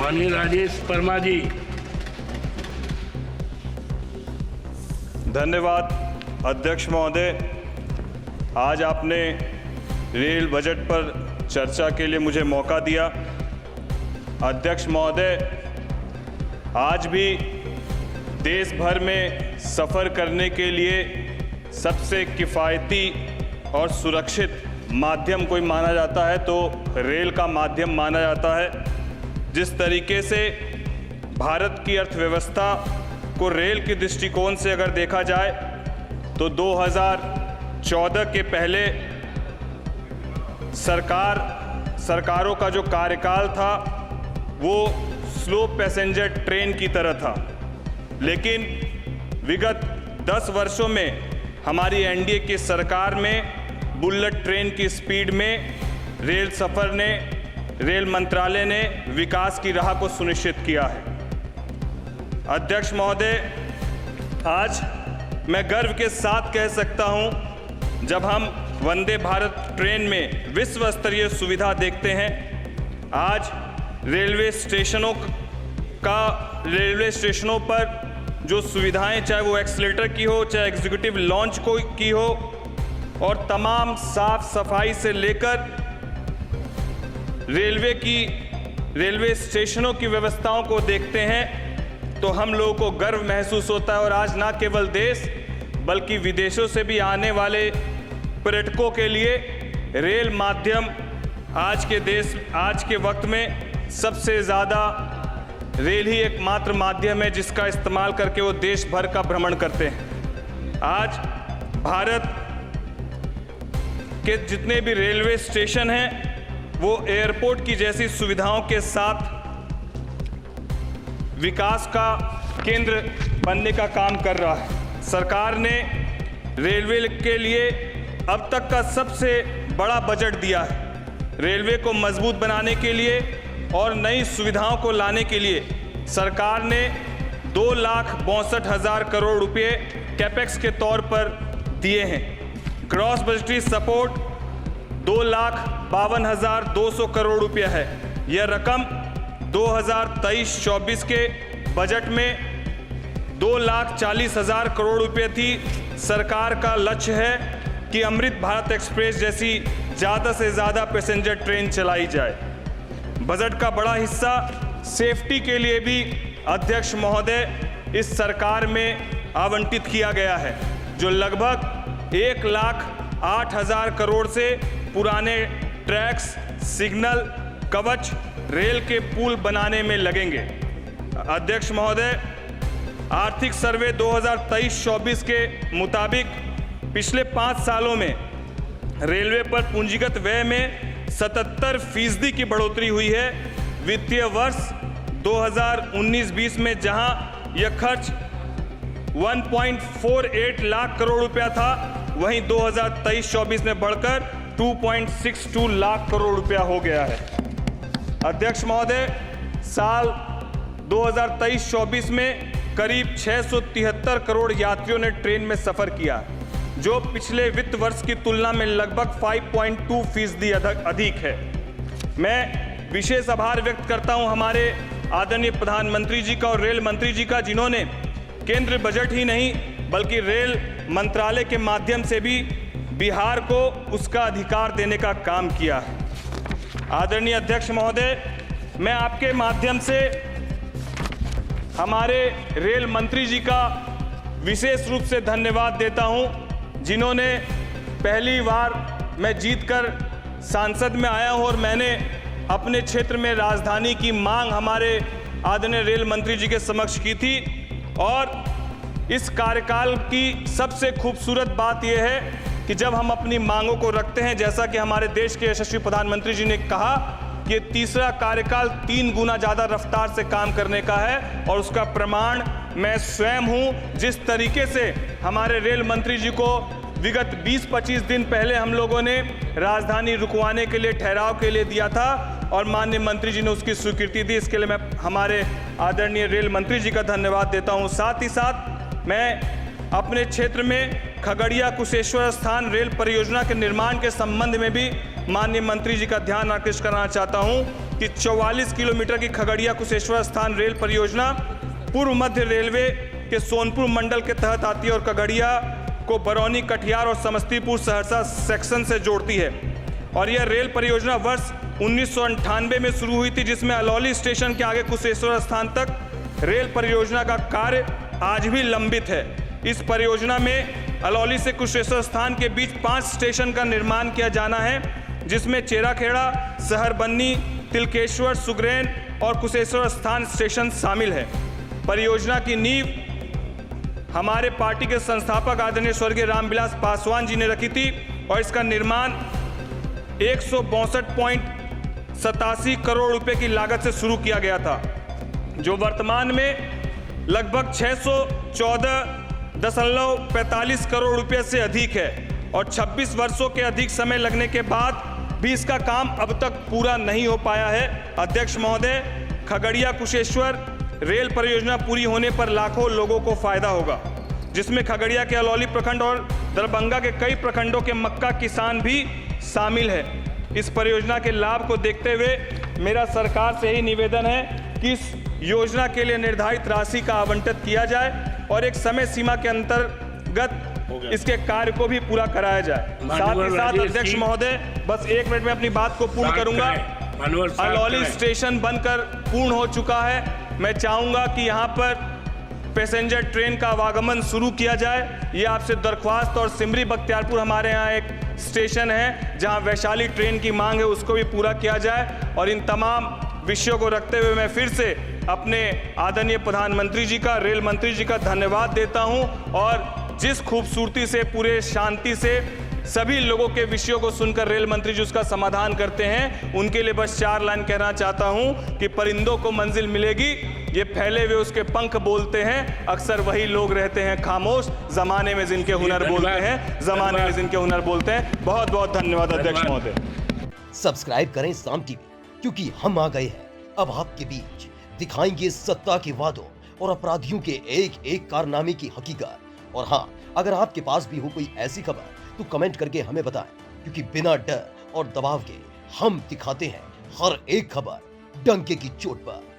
माननीय राजेश वर्मा जी। धन्यवाद अध्यक्ष महोदय। आज आपने रेल बजट पर चर्चा के लिए मुझे मौका दिया। अध्यक्ष महोदय, आज भी देश भर में सफ़र करने के लिए सबसे किफ़ायती और सुरक्षित माध्यम कोई माना जाता है तो रेल का माध्यम माना जाता है। जिस तरीके से भारत की अर्थव्यवस्था को रेल के दृष्टिकोण से अगर देखा जाए तो 2014 के पहले सरकारों का जो कार्यकाल था वो स्लो पैसेंजर ट्रेन की तरह था, लेकिन विगत 10 वर्षों में हमारी एनडीए की सरकार में बुलेट ट्रेन की स्पीड में रेल मंत्रालय ने विकास की राह को सुनिश्चित किया है। अध्यक्ष महोदय, आज मैं गर्व के साथ कह सकता हूं, जब हम वंदे भारत ट्रेन में विश्व स्तरीय सुविधा देखते हैं, आज रेलवे स्टेशनों पर जो सुविधाएं, चाहे वो एक्सीलरेटर की हो, चाहे एग्जीक्यूटिव लॉन्च की हो, और तमाम साफ सफाई से लेकर रेलवे स्टेशनों की व्यवस्थाओं को देखते हैं तो हम लोगों को गर्व महसूस होता है। और आज ना केवल देश बल्कि विदेशों से भी आने वाले पर्यटकों के लिए रेल माध्यम आज के वक्त में सबसे ज़्यादा रेल ही एकमात्र माध्यम है जिसका इस्तेमाल करके वो देश भर का भ्रमण करते हैं। आज भारत के जितने भी रेलवे स्टेशन हैं वो एयरपोर्ट की जैसी सुविधाओं के साथ विकास का केंद्र बनने का काम कर रहा है। सरकार ने रेलवे के लिए अब तक का सबसे बड़ा बजट दिया है। रेलवे को मजबूत बनाने के लिए और नई सुविधाओं को लाने के लिए सरकार ने 2,62,000 करोड़ रुपए कैपेक्स के तौर पर दिए हैं। ग्रॉस बजटरी सपोर्ट 2,52,200 करोड़ रुपया है। यह रकम 2023-24 के बजट में 2,40,000 करोड़ रुपये थी। सरकार का लक्ष्य है कि अमृत भारत एक्सप्रेस जैसी ज़्यादा से ज़्यादा पैसेंजर ट्रेन चलाई जाए। बजट का बड़ा हिस्सा सेफ्टी के लिए भी अध्यक्ष महोदय इस सरकार में आवंटित किया गया है, जो लगभग 1,08,000 करोड़ से पुराने ट्रैक्स, सिग्नल, कवच, रेल के पुल बनाने में लगेंगे। अध्यक्ष महोदय, आर्थिक सर्वे 2023-24 के मुताबिक पिछले 5 सालों में रेलवे पर पूंजीगत व्यय में 77% की बढ़ोतरी हुई है। वित्तीय वर्ष 2019-20 में जहां यह खर्च 1.48 लाख करोड़ रुपया था, वहीं 2023-24 में बढ़कर 2.62 लाख करोड़ रुपया हो गया है। अध्यक्ष महोदय, साल 2023-24 में करीब 673 करोड़ यात्रियों ने ट्रेन में सफर किया, जो पिछले वित्त वर्ष की तुलना में लगभग 5.2% अधिक है। मैं विशेष आभार व्यक्त करता हूं हमारे आदरणीय प्रधानमंत्री जी का और रेल मंत्री जी का, जिन्होंने केंद्र बजट ही नहीं बल्कि रेल मंत्रालय के माध्यम से भी बिहार को उसका अधिकार देने का काम किया है। आदरणीय अध्यक्ष महोदय, मैं आपके माध्यम से हमारे रेल मंत्री जी का विशेष रूप से धन्यवाद देता हूं, जिन्होंने पहली बार मैं जीतकर सांसद में आया हूं और मैंने अपने क्षेत्र में राजधानी की मांग हमारे आदरणीय रेल मंत्री जी के समक्ष की थी। और इस कार्यकाल की सबसे खूबसूरत बात यह है कि जब हम अपनी मांगों को रखते हैं, जैसा कि हमारे देश के यशस्वी प्रधानमंत्री जी ने कहा कि तीसरा कार्यकाल 3 गुना ज़्यादा रफ्तार से काम करने का है, और उसका प्रमाण मैं स्वयं हूं। जिस तरीके से हमारे रेल मंत्री जी को विगत 20-25 दिन पहले हम लोगों ने राजधानी रुकवाने के लिए, ठहराव के लिए दिया था और माननीय मंत्री जी ने उसकी स्वीकृति दी, इसके लिए मैं हमारे आदरणीय रेल मंत्री जी का धन्यवाद देता हूं। साथ ही साथ मैं अपने क्षेत्र में खगड़िया कुशेश्वर स्थान रेल परियोजना के निर्माण के संबंध में भी माननीय मंत्री जी का ध्यान आकृष्ट कराना चाहता हूं कि 44 किलोमीटर की खगड़िया कुशेश्वर स्थान रेल परियोजना पूर्व मध्य रेलवे के सोनपुर मंडल के तहत आती है और खगड़िया को बरौनी, कटिहार और समस्तीपुर सहरसा सेक्शन से जोड़ती है। और यह रेल परियोजना वर्ष 1998 में शुरू हुई थी, जिसमें अलौली स्टेशन के आगे कुशेश्वर स्थान तक रेल परियोजना का कार्य आज भी लंबित है। इस परियोजना में अलौली से कुशेश्वर स्थान के बीच 5 स्टेशन का निर्माण किया जाना है, जिसमें चेराखेड़ा, सहरबन्नी, तिलकेश्वर, सुगरेन और कुशेश्वर स्थान स्टेशन शामिल है। परियोजना की नींव हमारे पार्टी के संस्थापक आदरणीय स्वर्गीय रामविलास पासवान जी ने रखी थी और इसका निर्माण 162.87 करोड़ रुपए की लागत से शुरू किया गया था, जो वर्तमान में लगभग 614.45 करोड़ रुपए से अधिक है और 26 वर्षों के अधिक समय लगने के बाद भी इसका काम अब तक पूरा नहीं हो पाया है। अध्यक्ष महोदय, खगड़िया कुशेश्वर रेल परियोजना पूरी होने पर लाखों लोगों को फायदा होगा, जिसमें खगड़िया के अलौली प्रखंड और दरभंगा के कई प्रखंडों के मक्का किसान भी शामिल है। इस परियोजना के लाभ को देखते हुए मेरा सरकार से ही निवेदन है कि इस योजना के लिए निर्धारित राशि का आवंटन किया जाए और एक समय सीमा के अंतर्गत इसके कार्य को भी पूरा कराया जाए। साथ ही साथ अध्यक्ष महोदय, बस 1 मिनट में अपनी बात को पूर्ण करूंगा। अलौली स्टेशन बनकर पूर्ण हो चुका है। मैं चाहूंगा कि यहाँ पर पैसेंजर ट्रेन का आवागमन शुरू किया जाए। ये आपसे दरख्वास्त। और सिमरी बख्तियारपुर हमारे यहाँ एक स्टेशन है जहाँ वैशाली ट्रेन की मांग है, उसको भी पूरा किया जाए। और इन तमाम विषयों को रखते हुए मैं फिर से अपने आदरणीय प्रधानमंत्री जी का, रेल मंत्री जी का धन्यवाद देता हूँ और जिस खूबसूरती से, पूरे शांति से सभी लोगों के विषयों को सुनकर रेल मंत्री जी उसका समाधान करते हैं, उनके लिए बस 4 लाइन कहना चाहता हूं कि परिंदों को मंजिल मिलेगी, ये फैले हुए उसके पंख बोलते हैं, अक्सर वही लोग रहते हैं खामोश, जमाने में जिनके हुनर बोलते हैं, जमाने में जिनके हुनर बोलते हैं। बहुत बहुत धन्यवाद अध्यक्ष महोदय। सब्सक्राइब करें साम टीवी, क्योंकि हम आ गए हैं अब आपके बीच, दिखाएंगे सत्ता के वादों और अपराधियों के एक एक कारनामे की हकीकत। और हाँ, अगर आपके पास भी हो कोई ऐसी खबर तो कमेंट करके हमें बताएं, क्योंकि बिना डर और दबाव के हम दिखाते हैं हर एक खबर डंके की चोट पर।